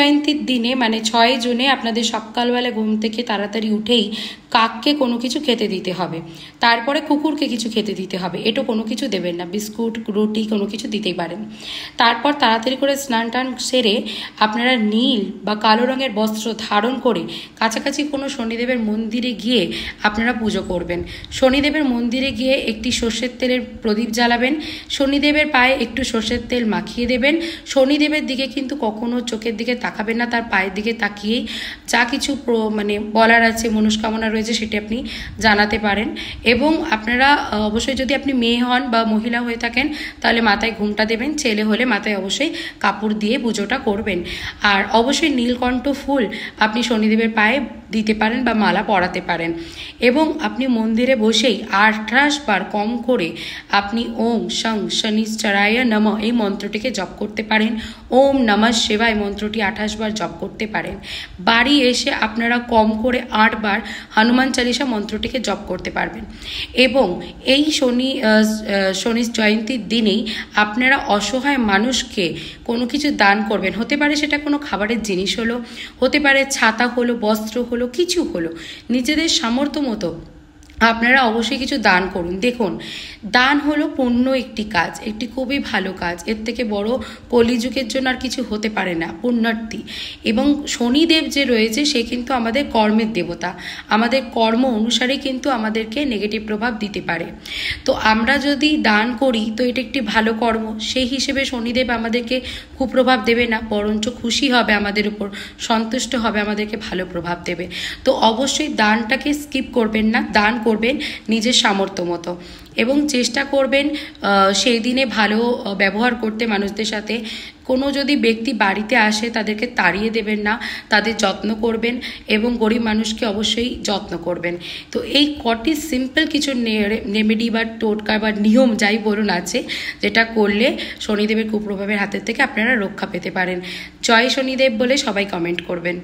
জয়ন্তীর দিনে মানে 6 জুনে আপনাদের সকালবেলা ঘুম থেকে তাড়াতাড়ি উঠেই কাককে কোনো কিছু খেতে দিতে হবে, তারপরে কুকুরকে কিছু খেতে দিতে হবে। এটো কোনো কিছু দেবেন না, বিস্কুট রুটি কোনো কিছু দিতেই পারেন। তারপর তাড়াতাড়ি করে স্নান টান সেরে আপনারা নীল বা কালো রঙের বস্ত্র ধারণ করে কাছাকাছি কোনো শনিদেবের মন্দিরে গিয়ে আপনারা পুজো করবেন। শনিদেবের মন্দিরে গিয়ে একটি সর্ষের তেলের প্রদীপ জ্বালাবেন, শনিদেবের পায়ে একটু সর্ষের তেল মাখিয়ে দেবেন। শনিদেবের দিকে কিন্তু কখনো চোখের দিকে তাকাবেন না, তার পায়ের দিকে তাকিয়েই যা কিছু মানে বলার আছে, মনস্কামনা রয়েছে সেটি আপনি জানাতে পারেন। এবং আপনারা অবশ্যই যদি আপনি মেয়ে হন বা মহিলা হয়ে থাকেন তাহলে মাথায় ঘুমটা দেবেন, ছেলে হলে মাথায় অবশ্যই কাপড় দিয়ে পুজোটা করবেন। আর অবশ্যই নীলকণ্ঠ ফুল আপনি শনিদেবের পায়ে দিতে পারেন বা মালা পরাতে পারেন। এবং আপনি মন্দিরে বসেই 28 বার কম করে আপনি ওম শং শনিশ্চরায় নমঃ এই মন্ত্রটিকে জপ করতে পারেন। ওম নমঃ শিবায় মন্ত্রটি 28 বার জপ করতে পারেন। বাড়ি এসে আপনারা কম করে 8 বার হনুমান চালিসা মন্ত্রটিকে জপ করতে পারবেন। এবং এই শনি জয়ন্তীর দিনেই আপনারা অসহায় মানুষকে কোনো কিছু দান করবেন। হতে পারে সেটা কোনো খাবারের জিনিস হলো, হতে পারে ছাতা হলো, বস্ত্র হলো, কিছু হলো, নিজেদের সামর্থ্য মতো আপনারা অবশ্যই কিছু দান করুন। দেখুন, দান হলো পুণ্য একটি কাজ, একটি খুবই ভালো কাজ। এর থেকে বড় কলিযুগের জন্য আর কিছু হতে পারে না, পুণ্যার্থী। এবং শনিদেব যে রয়েছে সে কিন্তু আমাদের কর্মের দেবতা, আমাদের কর্ম অনুসারে কিন্তু আমাদেরকে নেগেটিভ প্রভাব দিতে পারে। তো আমরা যদি দান করি তো এটা একটি ভালো কর্ম, সেই হিসেবে শনিদেব আমাদেরকে কুপ্রভাব দেবে না, বরঞ্চ খুশি হবে আমাদের উপর, সন্তুষ্ট হবে, আমাদেরকে ভালো প্রভাব দেবে। তো অবশ্যই দানটাকে স্কিপ করবেন না, দান করবেন নিজের সামর্থ্য মতো। এবং চেষ্টা করবেন সেই দিনে ভালো ব্যবহার করতে মানুষদের সাথে। কোনো যদি ব্যক্তি বাড়িতে আসে তাদেরকে তাড়িয়ে দেবেন না, তাদের যত্ন করবেন এবং গরিব মানুষকে অবশ্যই যত্ন করবেন। তো এই কটি সিম্পল কিছু রেমেডি বা টোটকা বা নিয়ম যাই বলুন আছে, যেটা করলে শনিদেবের কুপ্রভাবের হাতের থেকে আপনারা রক্ষা পেতে পারেন। জয় শনিদেব বলে সবাই কমেন্ট করবেন।